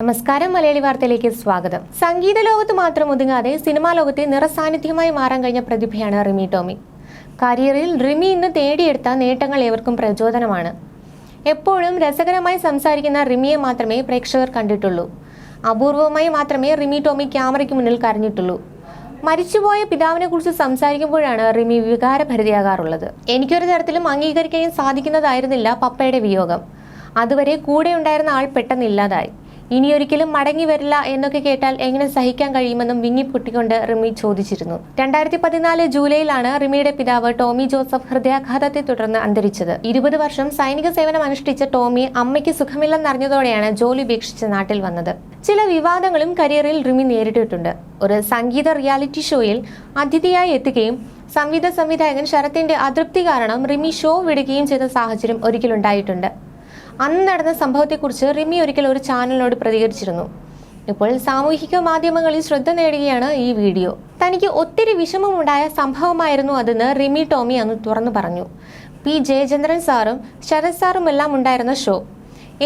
നമസ്കാരം, മലയാളി വാർത്തയിലേക്ക് സ്വാഗതം. സംഗീത ലോകത്ത് മാത്രം ഒതുങ്ങാതെ സിനിമാ ലോകത്തെ നിറസാന്നിധ്യമായി മാറാൻ കഴിഞ്ഞ പ്രതിഭയാണ് റിമി ടോമി. കരിയറിൽ റിമി ഇന്ന് നേടിയെടുത്ത നേട്ടങ്ങൾ ഏവർക്കും പ്രചോദനമാണ്. എപ്പോഴും രസകരമായി സംസാരിക്കുന്ന റിമിയെ മാത്രമേ പ്രേക്ഷകർ കണ്ടിട്ടുള്ളൂ. അപൂർവമായി മാത്രമേ റിമി ടോമി ക്യാമറയ്ക്ക് മുന്നിൽ കരഞ്ഞിട്ടുള്ളൂ. മരിച്ചുപോയ പിതാവിനെ കുറിച്ച് സംസാരിക്കുമ്പോഴാണ് റിമി വികാരഭരിതയാകാറുള്ളത്. എനിക്കൊരു തരത്തിലും അംഗീകരിക്കാൻ സാധിക്കുന്നതായിരുന്നില്ല പപ്പയുടെ വിയോഗം. അതുവരെ കൂടെ ഉണ്ടായിരുന്ന ആൾ പെട്ടെന്ന് ഇല്ലാതായി. ഇനിയൊരിക്കലും മടങ്ങി വരില്ല എന്നൊക്കെ കേട്ടാൽ എങ്ങനെ സഹിക്കാൻ കഴിയുമെന്നും വിങ്ങിപ്പൊട്ടിക്കൊണ്ട് റിമി ചോദിച്ചിരുന്നു. 2014 ജൂലൈയിലാണ് റിമിയുടെ പിതാവ് ടോമി ജോസഫ് ഹൃദയാഘാതത്തെ തുടർന്ന് അന്തരിച്ചത്. 20 വർഷം സൈനിക സേവനം അനുഷ്ഠിച്ച ടോമി അമ്മയ്ക്ക് സുഖമില്ലെന്നറിഞ്ഞതോടെയാണ് ജോലി ഉപേക്ഷിച്ച് നാട്ടിൽ വന്നത്. ചില വിവാദങ്ങളും കരിയറിൽ റിമി നേരിട്ടിട്ടുണ്ട്. ഒരു സംഗീത റിയാലിറ്റി ഷോയിൽ അതിഥിയായി എത്തുകയും സംവിധായകൻ ശരത്തിന്റെ അതൃപ്തി കാരണം റിമി ഷോ വിടുകയും ചെയ്ത സാഹചര്യം ഒരിക്കലുണ്ടായിട്ടുണ്ട്. അന്ന് നടന്ന സംഭവത്തെക്കുറിച്ച് റിമി ഒരിക്കൽ ഒരു ചാനലിനോട് പ്രതികരിച്ചിരുന്നു. ഇപ്പോൾ സാമൂഹിക മാധ്യമങ്ങളിൽ ശ്രദ്ധ നേടുകയാണ് ഈ വീഡിയോ. തനിക്ക് ഒത്തിരി വിഷമമുണ്ടായ സംഭവമായിരുന്നു അതെന്ന് റിമി ടോമി അന്ന് തുറന്നു പറഞ്ഞു. പി ജയചന്ദ്രൻ സാറും ശരത് സാറും എല്ലാം ഉണ്ടായിരുന്ന ഷോ.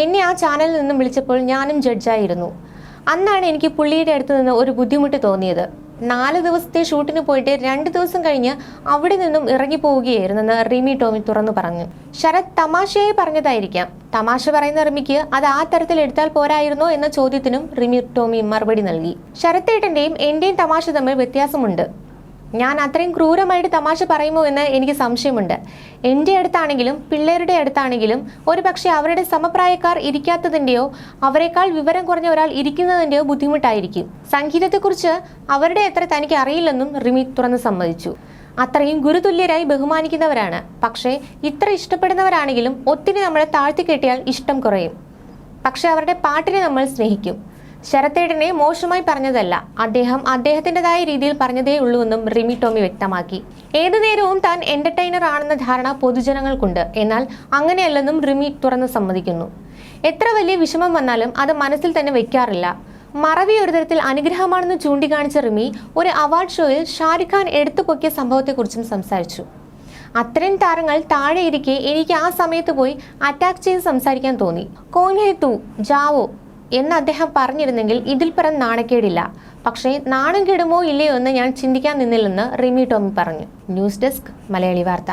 എന്നെ ആ ചാനലിൽ നിന്നും വിളിച്ചപ്പോൾ ഞാനും ജഡ്ജായിരുന്നു. അന്നാണ് എനിക്ക് പുള്ളിയുടെ അടുത്ത് നിന്ന് ഒരു ബുദ്ധിമുട്ട് തോന്നിയത്. 4 ദിവസത്തെ ഷൂട്ടിന് പോയിട്ട് 2 ദിവസം കഴിഞ്ഞ് അവിടെ നിന്നും ഇറങ്ങിപ്പോവുകയായിരുന്നെന്ന് റിമി ടോമി തുറന്നു പറഞ്ഞു. ശരത് തമാശയായി പറഞ്ഞതായിരിക്കാം. തമാശ പറയുന്ന റിമിക്ക് അത് ആ തരത്തിൽ എടുത്താൽ പോരായിരുന്നോ എന്ന ചോദ്യത്തിനും റിമി ടോമി മറുപടി നൽകി. ശരത്തേട്ടന്റെയും എന്റെയും തമാശ തമ്മിൽ വ്യത്യാസമുണ്ട്. ഞാൻ അത്രയും ക്രൂരമായിട്ട് തമാശ പറയുമോ എന്ന് എനിക്ക് സംശയമുണ്ട്. എൻ്റെ അടുത്താണെങ്കിലും പിള്ളേരുടെ അടുത്താണെങ്കിലും ഒരുപക്ഷെ അവരുടെ സമപ്രായക്കാർ ഇരിക്കാത്തതിൻ്റെയോ അവരെക്കാൾ വിവരം കുറഞ്ഞ ഒരാൾ ഇരിക്കുന്നതിൻ്റെയോ ബുദ്ധിമുട്ടായിരിക്കും. സംഗീതത്തെക്കുറിച്ച് അവരുടെ എത്ര തനിക്ക് അറിയില്ലെന്നും റിമി തുറന്ന് സമ്മതിച്ചു. അത്രയും ഗുരുതുല്യരായി ബഹുമാനിക്കുന്നവരാണ്. പക്ഷേ ഇത്ര ഇഷ്ടപ്പെടുന്നവരാണെങ്കിലും ഒത്തിരി നമ്മളെ താഴ്ത്തിക്കെട്ടിയാൽ ഇഷ്ടം കുറയും. പക്ഷെ അവരുടെ പാട്ടിനെ നമ്മൾ സ്നേഹിക്കും. ശരത്തേട്ടനെ മോശമായി പറഞ്ഞതല്ല, അദ്ദേഹത്തിൻ്റെതായ രീതിയിൽ പറഞ്ഞതേ ഉള്ളൂവെന്നും റിമി ടോമി വ്യക്തമാക്കി. ഏതു നേരവും താൻ എന്റർടൈനർ ആണെന്ന ധാരണ പൊതുജനങ്ങൾക്കുണ്ട്. എന്നാൽ അങ്ങനെയല്ലെന്നും റിമി തുറന്ന് സമ്മതിക്കുന്നു. എത്ര വലിയ വിഷമം വന്നാലും അത് മനസ്സിൽ തന്നെ വെക്കാറില്ല. മറവി ഒരു തരത്തിൽ അനുഗ്രഹമാണെന്ന് ചൂണ്ടിക്കാണിച്ച റിമി ഒരു അവാർഡ് ഷോയിൽ ഷാരുഖ് ഖാൻ എടുത്തുപൊക്കിയ സംഭവത്തെക്കുറിച്ചും സംസാരിച്ചു. അത്രയും താരങ്ങൾ താഴെ ഇരിക്കെ എനിക്ക് ആ സമയത്ത് പോയി അറ്റാക്ക് ചെയ്ത് സംസാരിക്കാൻ തോന്നി. കോൻ ഹേ തൂ ജാവോ എന്ന് അദ്ദേഹം പറഞ്ഞിരുന്നെങ്കിൽ ഇതിൽ പരം നാണക്കേടില്ല. പക്ഷേ നാണം കെടുമോ ഇല്ലയോ എന്ന് ഞാൻ ചിന്തിക്കാൻ നിന്നില്ലെന്ന് റിമി ടോമി പറഞ്ഞു. ന്യൂസ് ഡെസ്ക്, മലയാളി വാർത്ത.